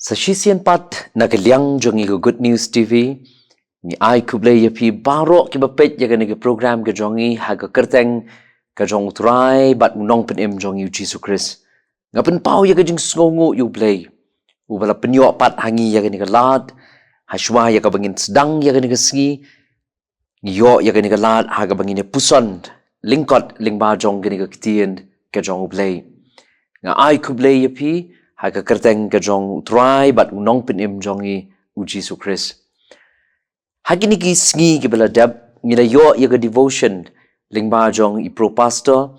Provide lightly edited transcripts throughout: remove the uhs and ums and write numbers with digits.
Sa sisian pat nagaliang jong igo Good News TV ni ai kublay yapi baro ki bapet ya ga program ga jongi haga kerteng ga jong utray bat unong penem jong yu Jesus Christ ngapen pau ya ga jing sngongo yu play ubala penyo pat hangi ya ga lad haswa ya ga bangin sedang ya ga ski yo ya ga lad haga bangin puson lingkot lingba jong ga kitien ga jong play nga ai kublay yapi haga kerteng ka jong utray bat unong penem jongi u Jesus Christ. Hagi ni sngi ki bala dab ngila yo yaga devotion lingba jong i pro pastor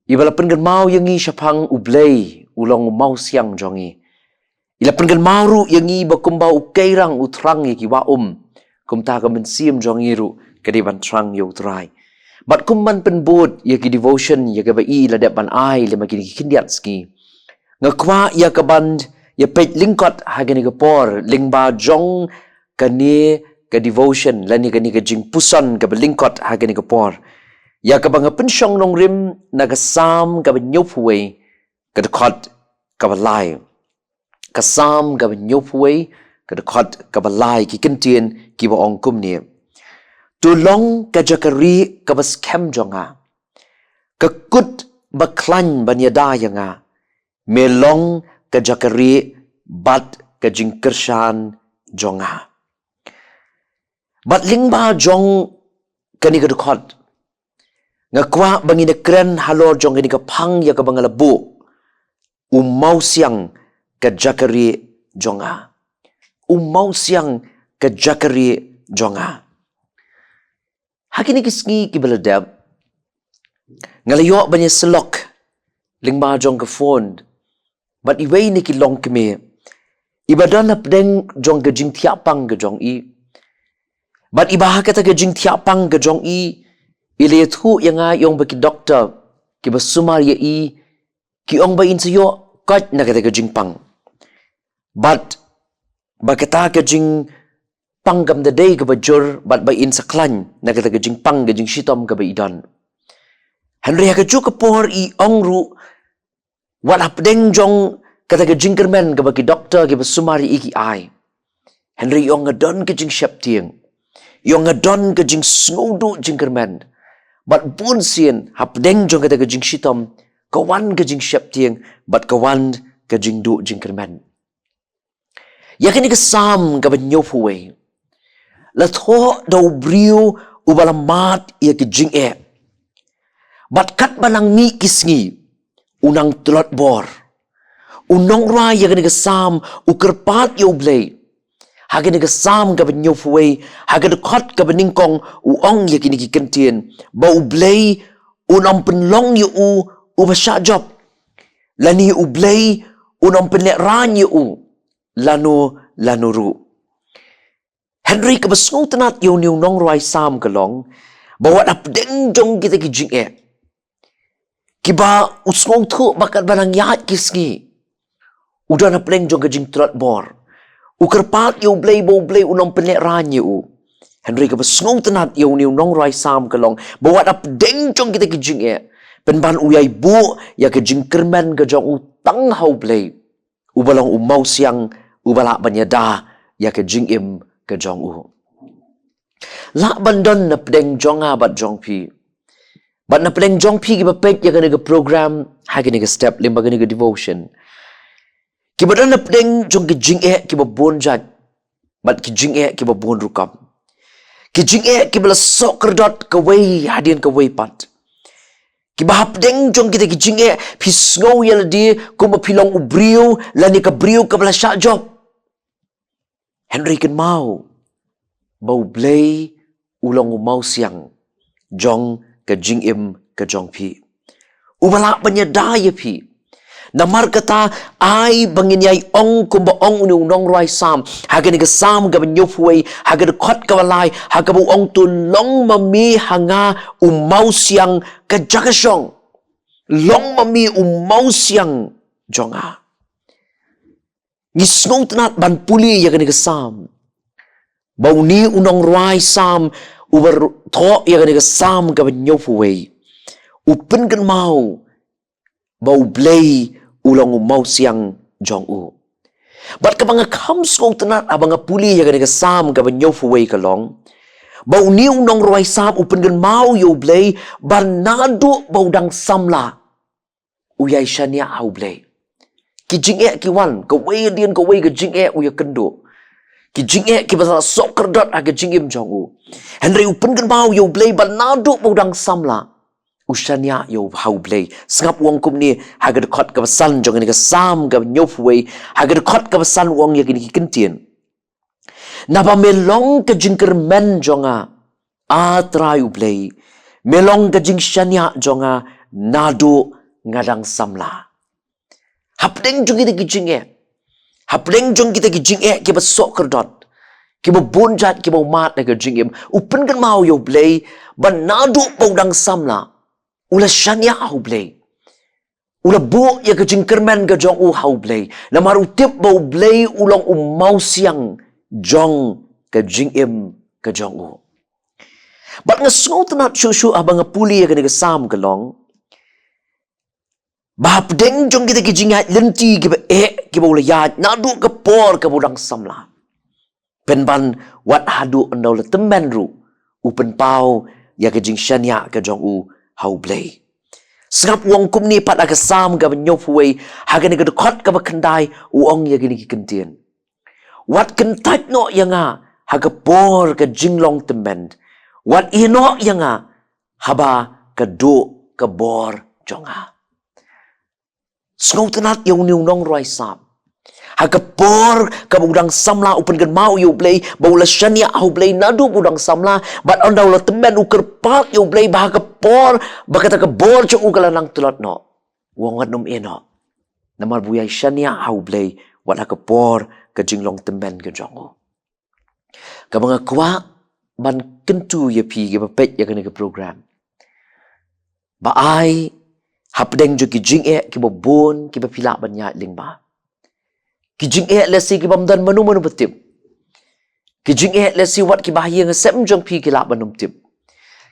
ibala pengen mau yangi syapang ublay ulong mau siang jongi. Ila pengen mau ru yangi bakumba ukairang utrang ki wa kumta ka mensiam jongi ru kadiban trang yo utray. Bat kumman penbod yagi devotion yaga ba i la dab ban ai lima kini kindiat ski. Ngakwa ya kaband ya pet lingkot hagani ka por lingba jong kani ka devotion lani kani ka jing puson ka lingkot hagani ka por ya kabang pensyong nong rim nagasam ka nyopwe ka dekot ka balai kasam ka nyopwe ka dekot ka balai ki kentien ki ba ongkum ni tulong ka jakari ka bas kem jonga ka kut baklan banyada yanga melong ka jakari bat ka jingkershan jonga. Bat lingba jong kani ka dukot. Ngakwa bangina kren halor jong kani ka pang ya ka bangalabu. Umaw siyang ka jakari jonga. Umaw siyang ka jakari jonga. Hakini kisngi kibaladab. Ngalayo banya selok. Lingba jong ka phone. But iway ni kilong kami. Ibadan na pedeng jong gajing tiapang gajong i. But ibaha kata gajing tiapang gajong i. Ilayatu yang nga yung baki doktor. Kiba sumar ya i. Kiong ba insayo kat na kata gajing pang. But bakata gajing pang gam da day kaba jur. But ba insaklan na kata gajing pang gajing shitom kaba idan. Henry hagaju kapor i ongru. Wat hapdeng jong kata ke jingkermen ke bagi doktor ke besumari iki ai. Henry yong ngadon ke jing syap tieng. Yong ngadon ke jing snodu jingkermen. Bat pun sien hapdeng jong kata ke jing shitom. Kawan ke jing syap tieng. Bat kawan ke jing du jingkermen. Yakin ke sam ke banyopuwe. Latho daw briu ubalamat ya ke jing e. Bat kat banang ni kisngi. Unang tulot bor. Unong raya ka nagasam, ukerpat yaw blay. Haga nagasam ka banyofway, haga nakot ka baningkong, uong ya kinikikantiyan. Ba ublay, unang penlong yaw, ubasya job. Lani ublay, unang penleran yaw, lano ru. Henry ka basngaw tanat yaw niyong nong raya sam kalong, bawat apdeng jong kita kijing e. Kiba usngong tu bakat banang yahat kisngi. Udah na pleng jong kajing tulat bor. Ukerpat yaw blay unong penleran yaw. Henry ka basngong tanat yaw niyo nong rai sam kalong. Bawat apdeng jong kita kijing e. Penban uyay bu ya kajing kermen kajong utang haw blay. Ubalang umaw siyang ubala banyada ya kajing im kajong u. Lakban don na pdeng jong abat jong pi. But na peleng jong pi kiba pek ya kaniga program ha kaniga step limba kaniga devotion. Kiba dan na peleng jong kijing e kiba bon jad. But kijing e kiba bon rukam. Kijing e kiba la sok kerdot kaway hadian kaway pat. Kiba hapdeng jong kita kijing e pisngaw ya ladi kuma pilong ubriw lani kabriw kabla syak job. Henry kan mau. Bau blay ulong umau siang. Jong ka jing im ka jong pi. Ubala banyadaya pi. Namar kata ay banginyay ong kumba ong unong rai sam. Haga ni ka sam ka banyofway. Haga dekot ka walay. Haga bu ong tulong mami hanga umaw siyang ka jagasyong. Long mami umaw siyang jonga. Ngisngong tanat ban puli ya ka ni ka sam. Bau ni unong rai sam. Ubar to ya ka sam ka banyofuway. Upen kan mau. Bau blay ulang umau siang jong u. But kapag kam skong tenat abang puli ya ka sam ka banyo fuway ka long. Bau niu nong roi sam upen gan mau yo blay ban nado bau dang samla. Uyay shania au blay. Ki jing ki wan ka way dian ka way ka jing uya kendo. Ki jing ki basa sok kerdot aga jing im jong u. Henry upen gan mau yo blay ban nado bau dang samla. Ushanya yo hau blay sngap wong kum ni haga khot ka san jong ni ka sam ka nyop way haga khot ka san wong ya ki kentien na ba melong ka jingker men jonga a trai blay melong ka jing shanya jonga nado ngadang samla hapdeng jong kita ki jing hapdeng jong kita ki jing ki ba sok kerdot ki ba bonjat ki ba mat na ka jing im upen kan mau yo blay ban nado bau dang samla ula shania hau blay. Ula bu ya ke jingkermen ke jong u hau blay. Lamar utip bau blay ulang mau siang jong ke jingim ke jong u. Bat ngesngo tenat syushu abang puli ya ke sam ke long. Bahap deng jong kita ke jingat lenti ke ba ke bau layat nadu ke por ke budang samla. Penban wat hadu endau le temen ru. Upen pau ya ke jing shania ke jong u hau blay. Sengap wong kum ni pat aga sam ga nyop way haga ni ga khot ga kendai uong ya gini kentien. Wat kentat no yanga haga por ga jinglong temen. Wat ino yanga haba ga do ga bor jonga. Sengau tenat yung nong roi sam. Haga por ka budang samla upen gan mau yo blay baula shania au blay nadu budang samla but ondau la temen uker pat yo blay bahaga por bakata ka bor cho ugala nang tulot no wongat num eno namar buyai shania au blay wala ka por ka jinglong temen ka jongo ka mga kwa ban kentu ya pi ge pet ya ka program ba ai hapdeng jo ki jing ki ba bon ki ba pila ban ya ling ba Kijing lesi ki bamdan manu betip. Kijing lesi wat ki bahaya ngesem jong pi ki lak banum tip.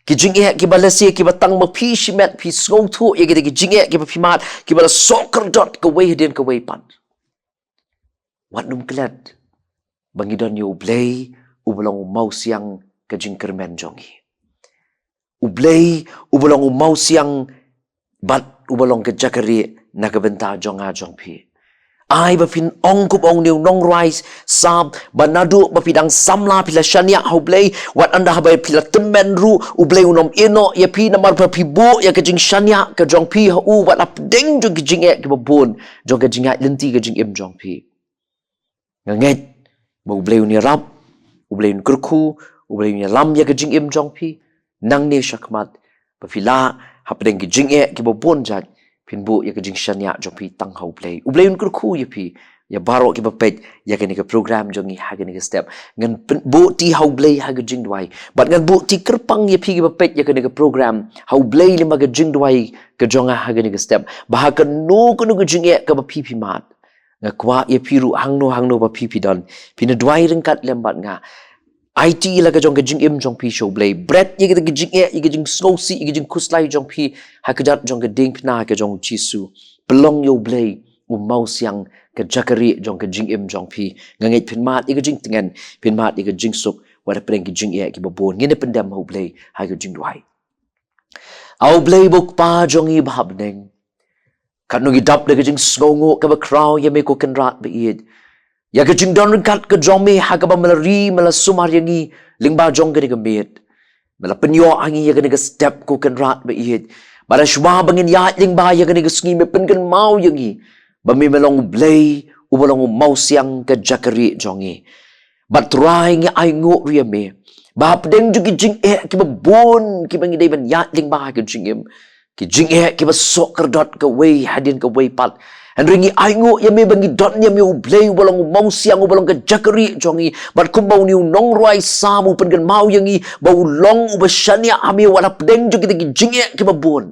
Kijing ki balesi ki batang ma pi shimet pi sngong tu ye ki kijing ki ba pimat ki bala soccer dot ke way den ke way pan. Wat num klet. Bangidon yo ublay ubelong mau siang ke jingkermen jongi. Ublay ubelong mau siang bat ubelong ke jakari na ke benta jonga jong pi. Ai ba fin ong kup ong niu nong rise sab banadu ba pidang samla pila shania haublay wat anda habai pila temen ru ublay unom ino ya pi namar pa pibo ya kajing shania ka jong pi hu wat ap deng jong kajing ki babon jong kajing lenti kajing im jong pi nganget ba ublay ni rap ublay kurku ublay ni lam ya kajing im jong pi nang ne shakmat ba pila hap deng kajing ki babon jat pinbu ya kajing shania jong pi tang hau play ublay un kurku ya pi ya baro ki bapet ya kani ka program jongi ha kani ka step ngan bu ti hau play ha kajing dwai but ngan bu ti kerpang ya pi ki bapet ya kani ka program hau play lima kajing dwai ka jonga ha kani ka step bah ka no kanu kajing ya ka ba pi pi mat nga kwa ya piru hangno ba pi pi don pina dwai ringkat lembat nga IT la ka jong kajing im jong pi show play bread ye ka kajing ye kajing snow si ye kajing kuslai jong pi ha ka jat jong ka ding pna ka jong chisu pelong yo play mau siang ka jakari jong kajing im jong pi nganget pin mat ye kajing tengen pin mat ye kajing suk wa preng kajing ye ki babon ngene pendam ho play ha kajing duai au play bok pa jong i bhab neng kan no gi dap de kajing snongo ka ba crow ye me ko kan rat be it ya ke jing don kat ke jong me ha ka ba melari mela sumar yangi lingba jong ke mit mela penyo angi ya ke step ko kan rat be it bara shwa bangin ya lingba ya ke sngi me pen kan mau yangi ba me melong blay ubolong mau siang ke jakari jongi but trying ai ngo ria me ba pdeng ju ki jing ki ba bon ki bangi dei ban ya lingba ke jing im ki jing ki ba sok kerdot ke way hadin ke way pat and ringi aingo ya me bangi dot nya me ublay bolong mau siang bolong ke jakari jongi but kumbau niu nong roi samu pen gan mau yangi bau long ubashania ame wala pdeng ju ki jing ki ba bon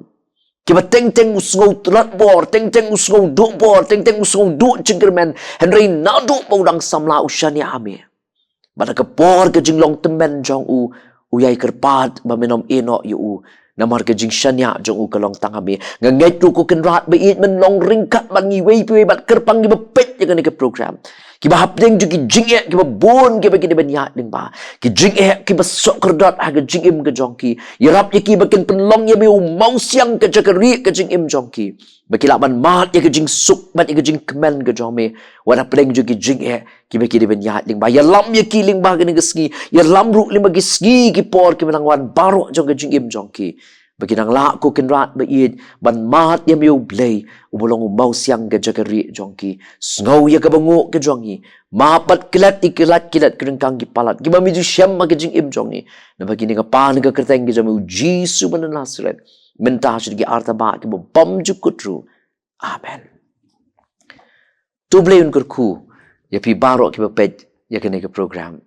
ki ba teng teng usngau tlat bor teng teng usngau do bor teng teng usngau do jingkermen and rin na do bau dang samla ushania ame bada ke por ke jinglong temen jong u uyai kerpat ba menom eno yu u namar ke jing shania jong u kalong tangami nganget tu ko kenrat be it men long ringkat ban ngi wei pi bat kerpang gi bepet ya ke program Kiba hapdeng ju ki jing kiba bon kiba ki ben ya ding ba. Ki jing kiba sok kerdot ha ke jing im ke jongki. Yarap ye ki bakin penlong ye meu mau siang ke jakari ke jing im jongki. Baki laban mat ye ke jing suk mat ye ke jing kemen ke jome. Wada pleng ju ki jing kiba ki ben ya ding ba. Ya lam ye ki ling ba ke ning ski. Ya lam ru ling ba ki ski ki por ki menang wan baro jong ke jing im jongki. Bagi nang la ko kinrat ba id ban mat ye meu blay ubulong mau siang ke jakari jongki. Ngau ye ke bangu ke jongi. Mapat kilat ikilat kilat kerengkang ki palat. Kiba miju syam ma ke jing im jongi. Na bagi ni pa ni ke kerteng ki jamu Jisu man Nazaret. Mentah syid ki arta ba ki bam jukutru. Amen. Tu blay un kurku. Ya pi barok ki ba pej ya ke program.